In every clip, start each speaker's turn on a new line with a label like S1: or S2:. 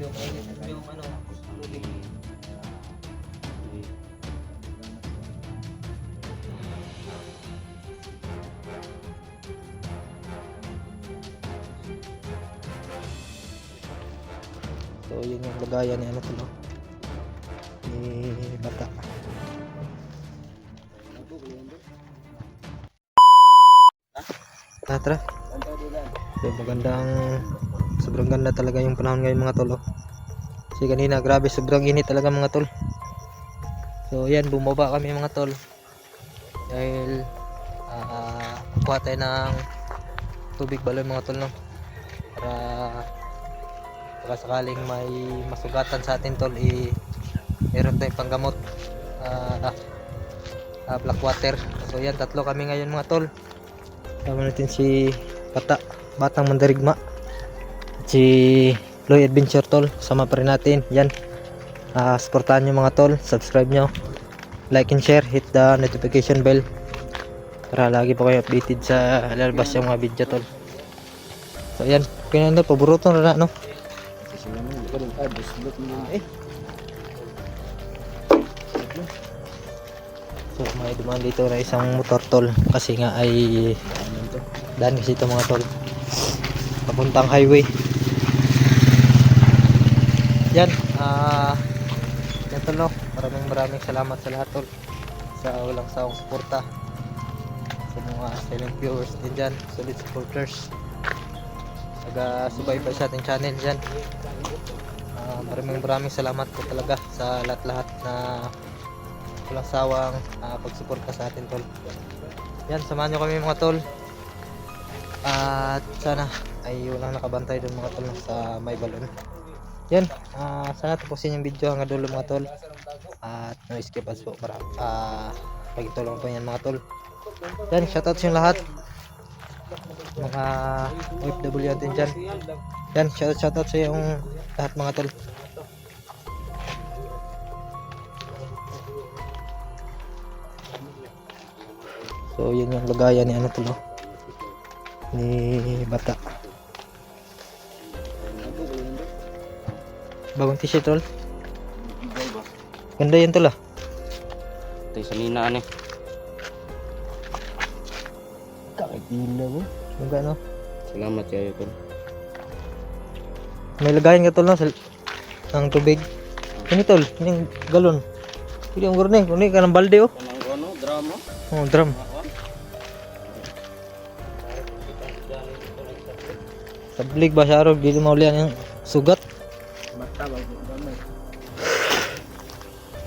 S1: yung ano, tubig. So yun yung lagayan ni ano tulo ni bata. Tara. So sobrang ganda talaga yung panahon ngayon mga tol. Kasi kanina grabe sobrang init talaga mga tol. So yan, bumaba kami mga tol dahil kuha tayo ng tubig balon mga tol, no? Para baka sakaling may masugatan sa atin tol, meron tayong panggamot, black water. So yan, tatlo kami ngayon mga tol. Tama natin si Batang Mandarigma, si Loy Adventure tol, sama pa rin natin yan. Supportahan nyo mga tol, subscribe nyo, like and share, hit the notification bell para lagi po kayo updated sa lalabas yung mga video tol. So yan, kinanda paborito na no. So may dumaan dito na isang motor tol, kasi nga ay daan kasi ito mga tol papuntang highway. Yan, yan tol, no? Maraming salamat sa lahat tol, sa walang sawang suporta, sa mga silent viewers din dyan, solid supporters, subaybay sa ating channel dyan. Maraming salamat po talaga sa lahat na walang sawang pagsuporta sa atin tol. Yan, samahan nyo kami mga tol, at sana ay walang nakabantay doon mga tol sa may balon. Yan, sana tapusin yung video hanggang dulo mga tol, at no skip ads po para pagtulong po yan mga tol. Yan, shoutout sa lahat mga OFW natin dyan. Yan, shoutout sa yung lahat mga tol. So yun yung lagayan ni ano tol, ni bata. Bagong t-shirt tol, ganda yan tol
S2: Tay sa ninaan eh.
S1: kakagila mo magano.
S2: Salamat kayo tol.
S1: May lagayan ka tol no, ng tubig. Ini tol, yung galon. Hindi ang gurne, kunin ka ng balde oh.
S2: Ano, drama?
S1: Oh, drum. Sablig ba siya ro, dili maulian yung sugat. Mata ba gamay.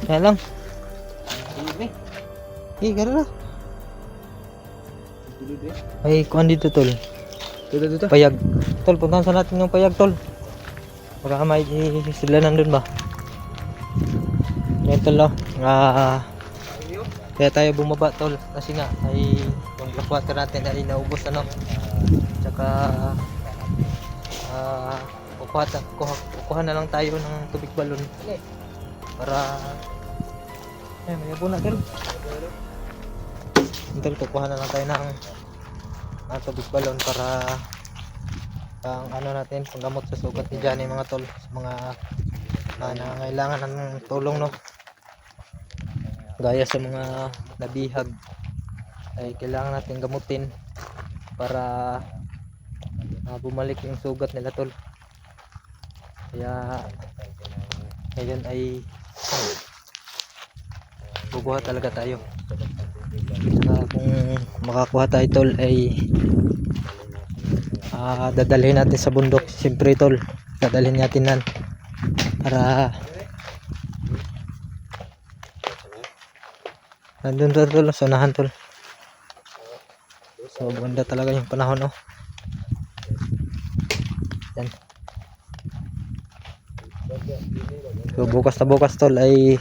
S1: Kaya lang. Gara. Ay, kuan dito tol. Dito. Payag. Tol, puntahan sa natin yung payag tol. Baka may sila nandun ba? Yan tol, no? Kaya tayo bumaba tol, kasi nga ay yung black water natin ay naubos ano. Tsaka kukuha na lang tayo ng tubig balon para may abuna tol. Tol, kukuha na lang tayo ng tubig balon para ang ano natin, panggamot sa sugat ni Johnny mga tol, sa mga nangangailangan ng tulong no, gaya sa mga nabihag ay kailangan natin gamutin para bumalik yung sugat nila tol. Kaya ngayon ay bubuhat talaga tayo. Saka kung makakuha tayo tol ay dadalhin natin sa bundok siyempre tol, dadalhin natin nan para nandun tol sa unahan tol. So ganda talaga yung panahon oh. Yan. So bukas tol ay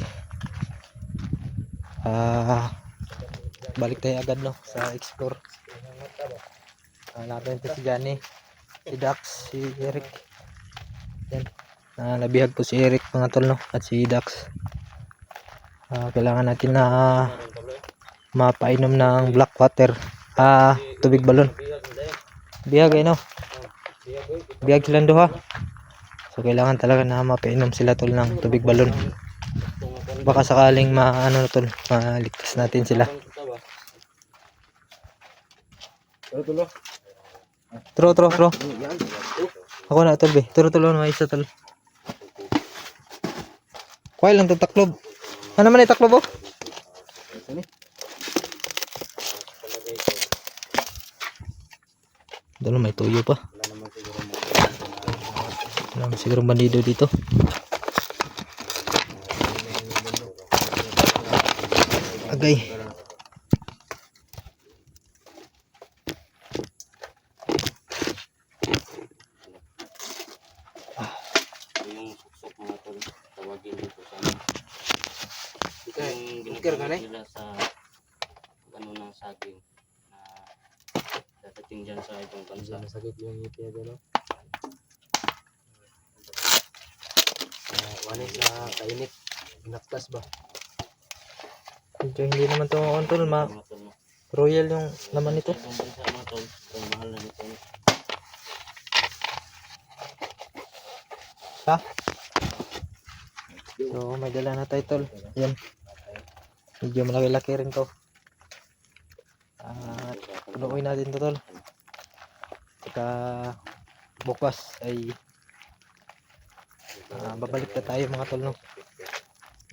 S1: balik tayo agad no sa explore. Natin si Johnny, si Dax, si Eric. Yan. Nabihag po si Eric mga tol no, at si Dax. Kailangan natin na mapainom ng black water, tubig balon. Bihag ay no. Bihag silang duha. So kailangan talaga na mapainom sila tol ng tubig balon. Baka sakaling maano tol, maligtas natin sila. Tro. Ako na tol be. Tro na isa tol. Kuha lang tong taklob. Ano man ay taklob oh? Doon may tuyo pa. Wala naman siguro bandido dito. Agay.
S2: Yung suksok mga tol, tawagin dito sa ano. Yung ginagawa nila sa ano ng saging na dadating dyan sa ibang bansa.
S3: Masakit yung ngiti na gano'n. Wanit na kainit. Pinaktas ba?
S1: Medyo hindi naman ito tol,
S2: Mga tol, no?
S1: royal yung laman nito.
S2: Sa ibang bansa mga tol, ang mahal na nito. No?
S1: Ha? So may dala na tayo tol. Yan. Medyo malaki-laki rin to. At punuin natin to tol. Saka bukas ay babalik na tayo mga tol no.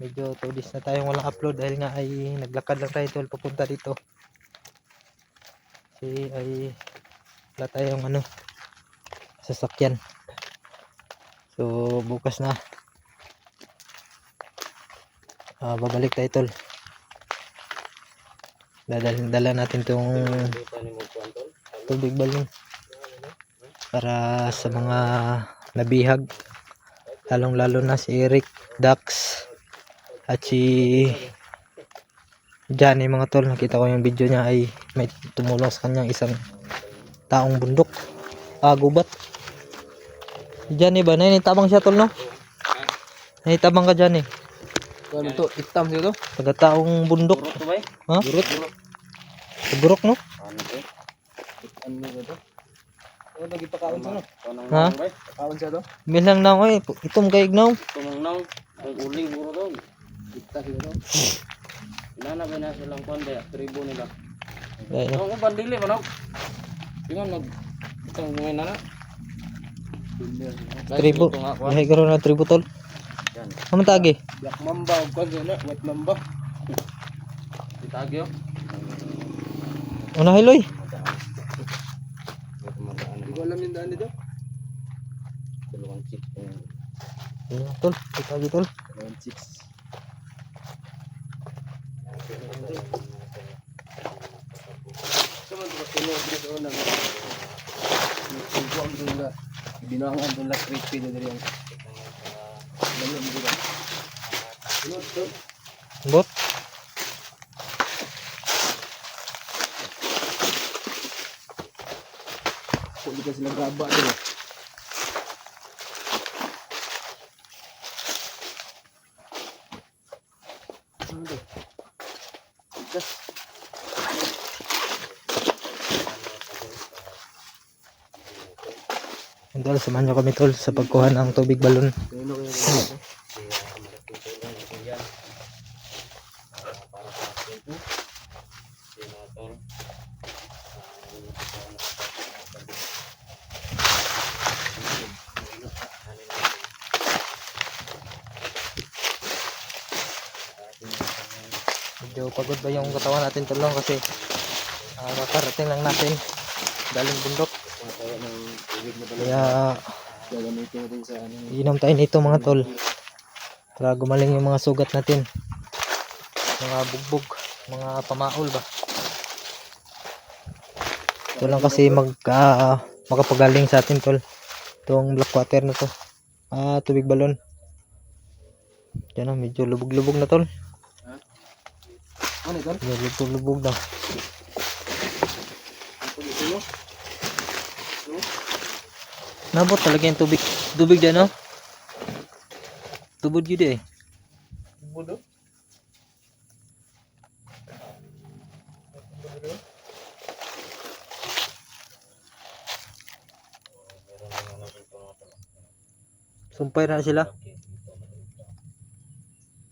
S1: Medyo 2 days na tayong walang upload dahil nga ay naglakad lang tayo tol papunta dito. Kasi ay wala tayong ano sasakyan. So bukas na babalik tayo tol. Dala natin tong tubig balon para sa mga nabihag, lalong lalo na si Eric, Dax at si Johnny mga tol. Nakita ko yung video niya ay may tumulong sa kanyang isang taong bundok, gubat. Johnny ba? Naitabang siya tol no? Naitabang ka Johnny?
S3: Ano to? Itam dito?
S1: Taga-taong bundok.
S2: Burot to ba eh?
S1: Ha?
S3: Burot?
S1: Burok no?
S2: Ano to eh?
S3: Ano nito to? Ano lagi pakaon sa no?
S1: Ha?
S3: Pakaon siya to?
S1: Bilang na ko itom kay ignaw.
S2: Tumangnaw, ang uling buro to.
S3: Itas dito to?
S2: Inanabay na silang konde, tribo nila.
S1: Dahil
S2: Ang bandili ba no? Tingnan nag itong ngayon na.
S1: tribo. Yahay karon na tribo tol.
S2: Yan.
S1: Ano tagi?
S3: Black mamba o kag na, white mamba.
S2: Itagyo.
S1: Una hiloy.
S3: Hindi ko alam yung daan dito.
S2: Dalawang chip.
S1: Ayan, tol, tagi tol.
S3: 1.6. Sama ko tinod dito nang nagkukuang doon na binawangan doon na creepy na dito yung lalim dito. Tinod to.
S1: Bot.
S3: Kung di ka sila gaba dito. Ano to? Itas.
S1: Yan, tol, samahan nyo kami tol sa pagkuha ng tubig balon.
S3: Kano kayo dito?
S1: Medyo pagod ba yung katawan natin tol no? Kasi kakarating lang natin galing bundok.
S3: Kaya ng tubig na pala.
S1: Kaya
S3: Gagamitin natin sa ano.
S1: inom tayo nito mga tol para gumaling yung mga sugat natin, mga bugbog, mga pamaol ba. Ito lang kasi makapagaling sa atin tol itong black water na to, tubig balon. Yan o, medyo lubog-lubog na tol.
S3: Ano ito?
S1: Medyo lubog-lubog na. Nabot talaga yung tubig dyan no? Tubod yun eh.
S3: Budo?
S1: Sumpay na sila.
S2: Okay, dito maliit lang.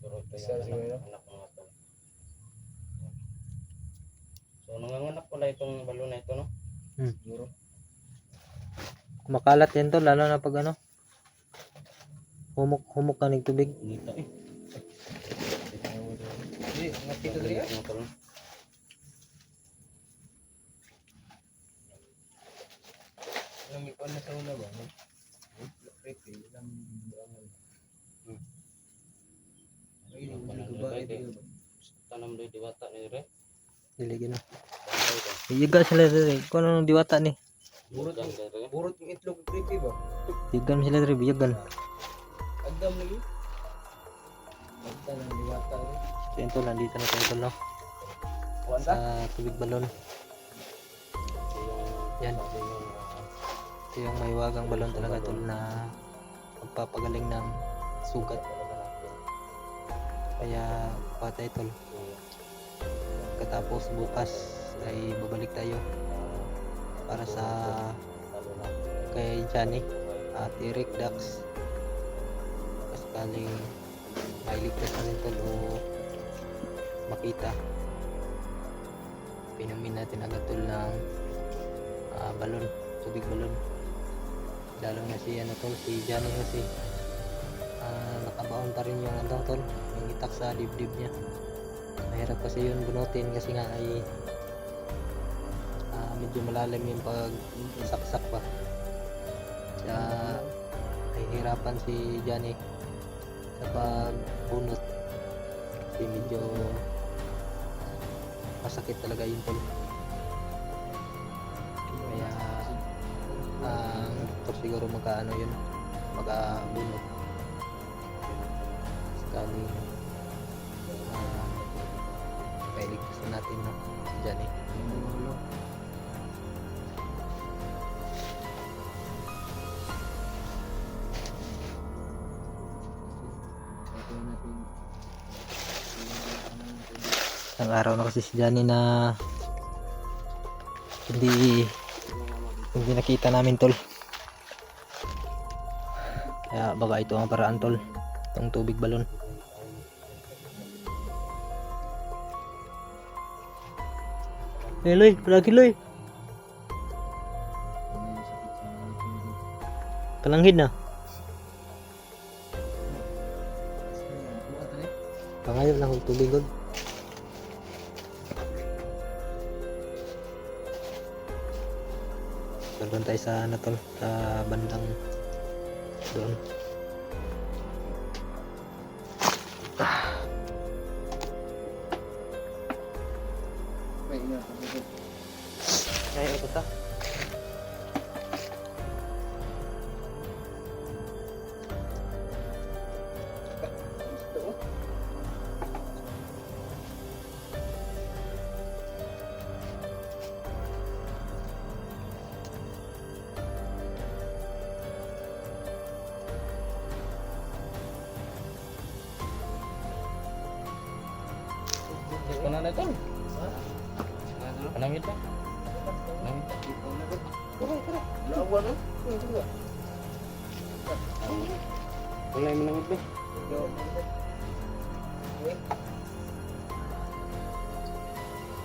S2: Pero ito
S3: Isa
S2: yung
S3: siguro, no?
S2: anak mga tol. So nanganganak pala itong balon na ito, no?
S3: Siguro.
S1: Kumakalat yan tol, lalo na pag ano. Humok ka ng tubig.
S2: Ngita eh.
S3: Hindi, nakita diri ah.
S2: Mga tol.
S3: Alam mo na sa una ba? Black creepy, ilang buwangan. Ay,
S2: Yung
S3: hindi
S2: banana
S3: ko ba
S2: red,
S3: ito?
S2: Tanam doy diwata ni Re.
S1: Diligin na.
S2: Bantay ba?
S1: Iyaga sila diri. Kung ano nang diwata ni.
S3: Burot
S2: Burot
S3: yung-
S2: Re.
S3: Burot yung itlog creepy ba?
S1: Iyagan sila diri, biyagan.
S3: Agdam lagi. Agdam ng diwata rin.
S1: So yun tol, nandito na tayo tol, no?
S3: Wanda?
S1: Sa tubig balon. Yan.
S2: Sabi yung
S1: Ito yung may wagang balon talaga tol na magpapagaling ng sugat.
S2: talaga natin.
S1: Kaya patay tol. Katapos bukas ay babalik tayo para sa
S2: Lalo na
S1: kay Johnny at Eric Dax. Sakaling mailigtas natin tol o makita. Pinumin natin agad tol ng balon, tubig balon. Lalo na si ano tol, si Johnny kasi nakabaon pa rin yung ano tol, yung itak sa dibdib niya. Mahirap kasi yun bunutin kasi nga ay medyo malalim yung pag saksak pa. Kaya nahihirapan si Johnny sa pagbunot kasi medyo masakit talaga yun tol. Kaya ang doktor siguro magkaano yun, magabunot sakaling kailigtas na natin no, si Johnny. Ang araw na kasi si Johnny na hindi nakita namin tol. Kaya baka ito ang paraan tol, itong tubig balon. Loy, palagi Loy. Palanghid na. Pangayon lang ang tubig god. Doon tayo sa ano tol, sa bandang doon.
S3: May ingat ako.
S1: Kaya ito ta.
S2: Pananay tol. Panamit lang. Panamit.
S3: Lawan ah.
S2: Kulay manamit ba?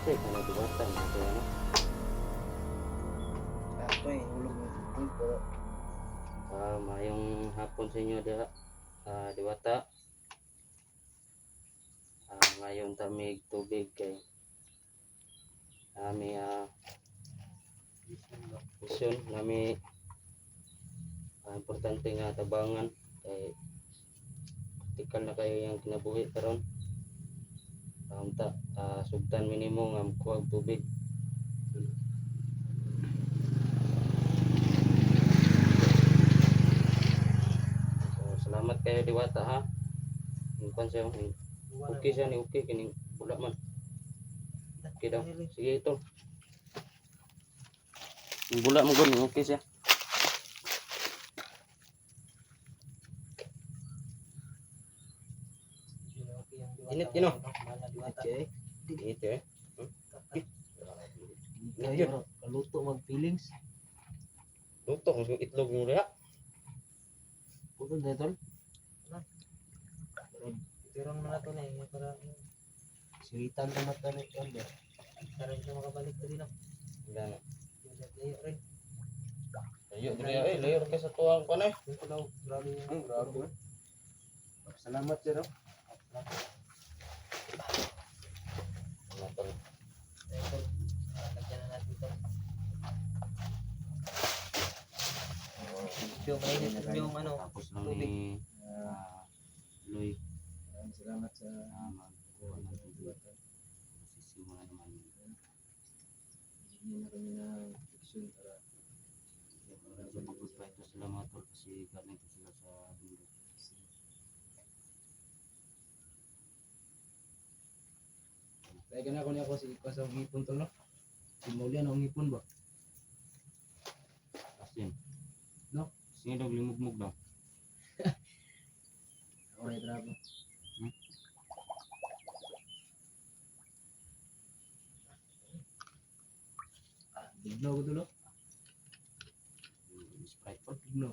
S2: Say kana diwata mo to ano.
S3: Ako eh, ulog mo. Pero
S2: Mayong hapon sa inyo diha. Diwata. Ngayon tamig tubig kay nami mission nami importante nga tabangan kay tikal na kayo yung kinabuhi karon unta sugtan minimo nga kuha og tubig. So salamat kayo diwata ha. Kuan siya okay siya ni okay kining bula man. Okay daw. Sige ito. Yung bula mo gani okay siya. Init yun oh.
S3: okay.
S2: Init eh.
S3: Ngayon, kaluto mag feelings.
S2: Luto ang itlog mo diha. Putol na tol.
S1: Tirang mo na to na eh. Para
S3: Siritan na mata ni Elder.
S1: para hindi makabalik to din ako.
S2: Gana.
S1: Layo rin.
S2: Layo diri ay layo kay sa tuwang ko na.
S1: Yung ko daw, grabe yung
S3: Grabe. Salamat sir.
S2: Ano tol.
S1: Ito, lagyan na natin ito. Medyo mainit yung ano.
S2: Tapos lang ni Loy.
S3: Salamat sa
S2: Magkuha ng tubig. Sisimula naman.
S3: hindi na kami ng fiction para
S2: Pagod pa ito sila mga tol kasi galing ko sila sa dulo.
S3: kaya gana ko niya ako si sa ngipon to no. Simulian ang ngipon ba?
S2: Asin.
S3: No?
S2: Sige daw limugmug daw.
S3: Ako na trapo. Bigno ko dulo.
S2: Sprite po.
S3: Bigno.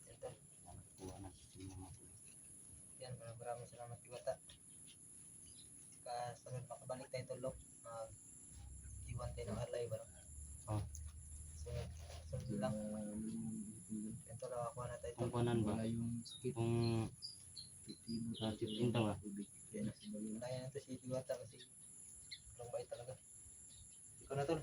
S1: Ito.
S2: Kuha na sa sila mga tol.
S1: Yan, maraming salamat Diwata. Kasunod makabalik tayo tulog. Iwan tayo ng alay ba?
S2: Oh.
S1: Sunod lang. Ito lang ako na tayo
S2: Kung
S1: tulog.
S2: kuhanan ba?
S3: Wala yung sakit.
S2: Kung
S3: Sa
S2: titinta ba?
S3: Kaya na simulian.
S1: Kaya na to si Diwata kasi walang bait talaga. Ikaw na tol.